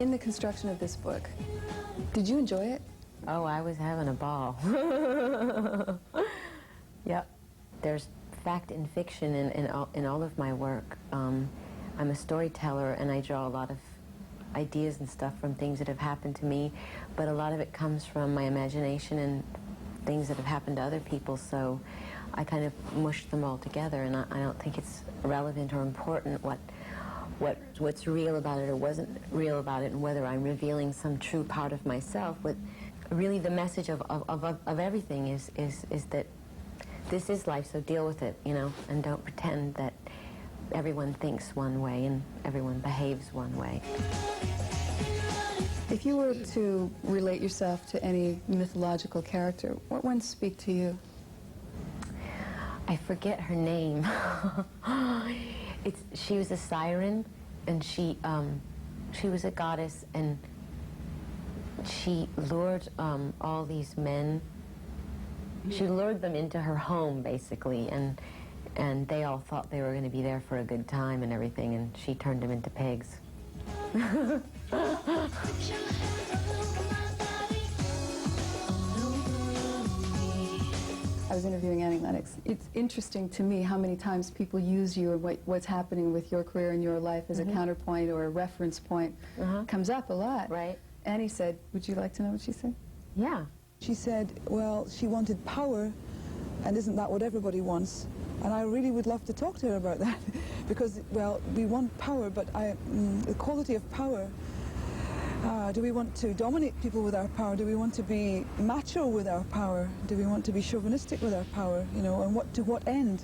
In the construction of this book, did you enjoy it? Oh, I was having a ball. Yep. There's fact and fiction in all of my work. I'm a storyteller, and I draw a lot of ideas and stuff from things that have happened to me, but a lot of it comes from my imagination and things that have happened to other people, so I kind of mush them all together, and I don't think it's relevant or important what's real about it or wasn't real about it, and whether I'm revealing some true part of myself. But really the message of everything is that this is life, so deal with it, you know, and don't pretend that everyone thinks one way and everyone behaves one way. If you were to relate yourself to any mythological character, what ones speak to you? I forget her name. She was a siren, and she was a goddess, and she lured all these men. She lured them into her home, basically, and they all thought they were going to be there for a good time and everything, and she turned them into pigs. I was interviewing Annie Lennox. It's interesting to me how many times people use you and what's happening with your career and your life as a counterpoint or a reference point. Comes up a lot. Right. Annie said, would you like to know what she said? Yeah. She said, well, she wanted power, and isn't that what everybody wants? And I really would love to talk to her about that, because, well, we want power, but the quality of power, do we want to dominate people with our power? Do we want to be macho with our power? Do we want to be chauvinistic with our power? You know, and to what end?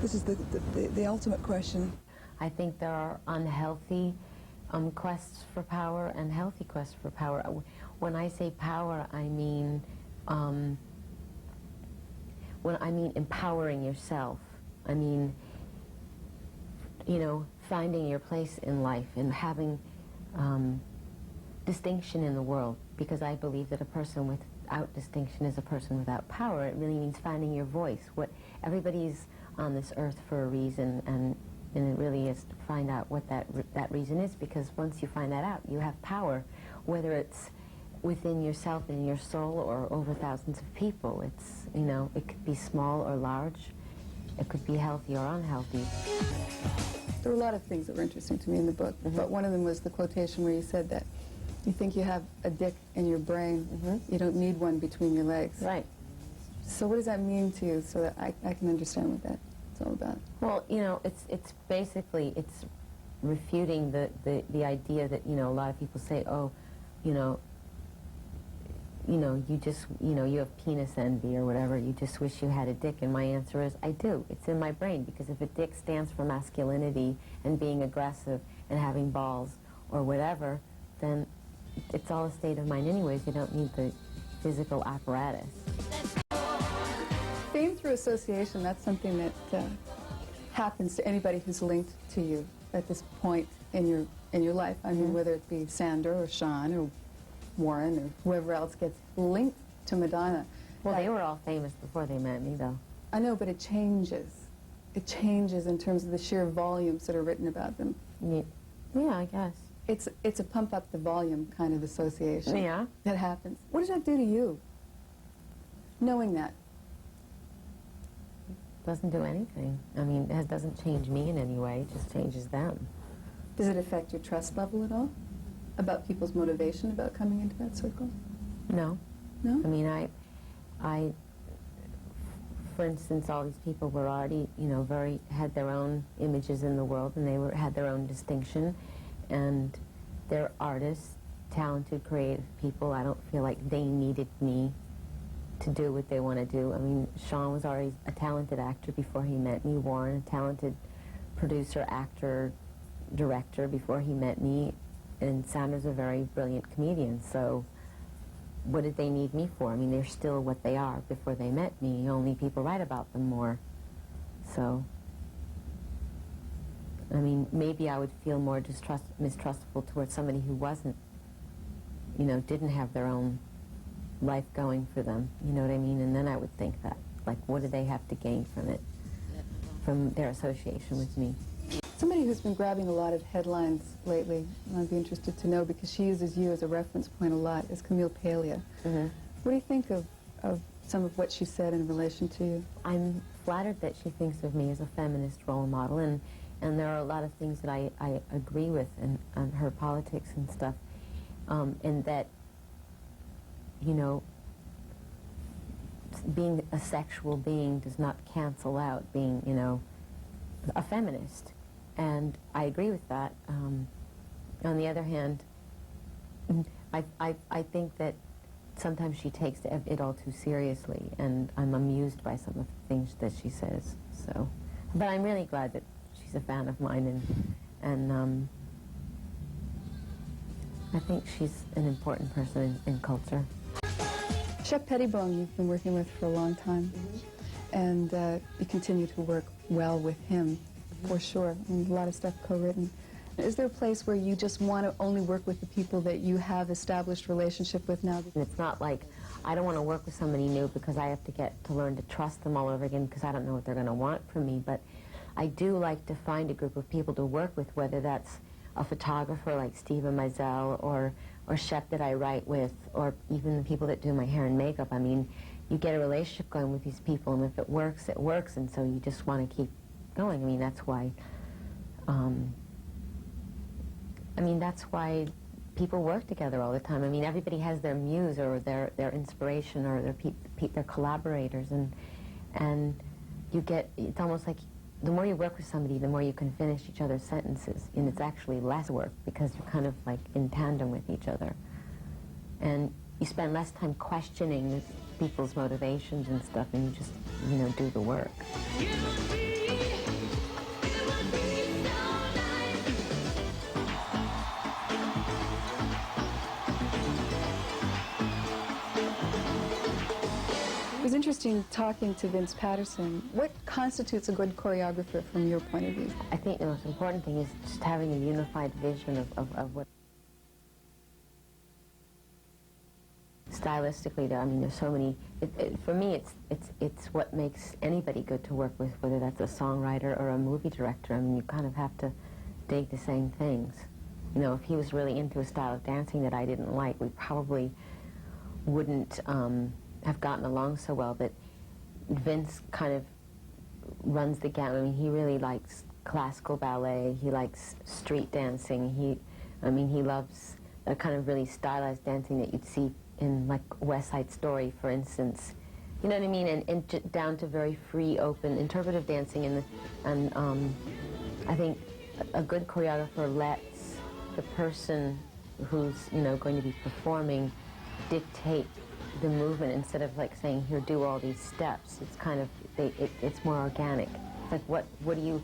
This is the ultimate question. I think there are unhealthy quests for power and healthy quests for power. When I say power, I mean empowering yourself. I mean, you know, finding your place in life and having distinction in the world, because I believe that a person without distinction is a person without power. It really means finding your voice. Everybody's on this earth for a reason, and it really is to find out what that reason is, because once you find that out, you have power, whether it's within yourself and your soul or over thousands of people. It's, you know, it could be small or large. It could be healthy or unhealthy. There were a lot of things that were interesting to me in the book, but one of them was the quotation where you said that you think you have a dick in your brain, you don't need one between your legs. Right. So what does that mean to you, so that I can understand what that's all about? Well, you know, it's basically, it's refuting the idea that, you know, a lot of people say, oh, you have penis envy or whatever, you just wish you had a dick, and my answer is, I do. It's in my brain, because if a dick stands for masculinity and being aggressive and having balls or whatever, then it's all a state of mind anyways. You don't need the physical apparatus. Fame through association, that's something that happens to anybody who's linked to you at this point in your life. I mean, whether it be Sandra or Sean or Warren or whoever else gets linked to Madonna. Well, they were all famous before they met me, though. I know, but it changes. It changes in terms of the sheer volumes that are written about them. Yeah, I guess. It's a pump up the volume kind of association. Yeah. That happens. What does that do to you, knowing that? Doesn't do anything. I mean, it doesn't change me in any way. It just changes them. Does it affect your trust level at all? About people's motivation about coming into that circle? No. No? I mean, I, for instance, all these people were already, you know, had their own images in the world, and they had their own distinction, and they're artists, talented, creative people. I don't feel like they needed me to do what they want to do. I mean, Sean was already a talented actor before he met me. Warren, a talented producer, actor, director before he met me. And Sandra's a very brilliant comedian, so what did they need me for? I mean, they're still what they are before they met me, only people write about them more. So, I mean, maybe I would feel more mistrustful towards somebody who wasn't, you know, didn't have their own life going for them, you know what I mean? And then I would think that, like, what do they have to gain from it, from their association with me? Somebody who's been grabbing a lot of headlines lately, I'd be interested to know, because she uses you as a reference point a lot, is Camille Paglia. Mm-hmm. What do you think of some of what she said in relation to you? I'm flattered that she thinks of me as a feminist role model, and there are a lot of things that I agree with in her politics and stuff, and that, you know, being a sexual being does not cancel out being, you know, a feminist. And I agree with that. On the other hand, I think that sometimes she takes it all too seriously, and I'm amused by some of the things that she says. So, but I'm really glad that she's a fan of mine, and I think she's an important person in culture. Shep Pettibone you've been working with for a long time, and you continue to work well with him, for sure, and a lot of stuff co-written. Is there a place where you just want to only work with the people that you have established relationship with now? And it's not like I don't want to work with somebody new because I have to get to learn to trust them all over again because I don't know what they're going to want from me, but I do like to find a group of people to work with, whether that's a photographer like Stephen Meisel or Shep that I write with, or even the people that do my hair and makeup. I mean, you get a relationship going with these people, and if it works, and so you just want to keep going. I mean, that's why, that's why people work together all the time. I mean, everybody has their muse or their inspiration or their collaborators, and you get, it's almost like the more you work with somebody, the more you can finish each other's sentences, and it's actually less work because you're kind of like in tandem with each other. And you spend less time questioning people's motivations and stuff, and you just, you know, do the work. It was interesting talking to Vince Patterson. What constitutes a good choreographer from your point of view? I think the most important thing is just having a unified vision of what stylistically. I mean, there's so many. For me, it's what makes anybody good to work with, whether that's a songwriter or a movie director. I mean, you kind of have to dig the same things. You know, if he was really into a style of dancing that I didn't like, we probably wouldn't have gotten along so well. But Vince kind of runs the gamut. I mean, he really likes classical ballet. He likes street dancing. He loves a kind of really stylized dancing that you'd see in like West Side Story, for instance. You know what I mean? And down to very free, open, interpretive dancing. And I think a good choreographer lets the person who's, you know, going to be performing dictate the movement instead of like saying, here, do all these steps. It's kind of, it's more organic. It's like, what do you,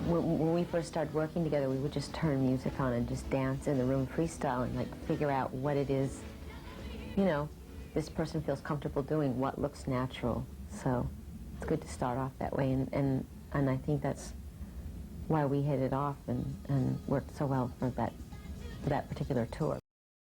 when we first started working together, we would just turn music on and just dance in the room freestyle and like figure out what it is, you know, this person feels comfortable doing, what looks natural. So it's good to start off that way, and I think that's why we hit it off and worked so well for that particular tour.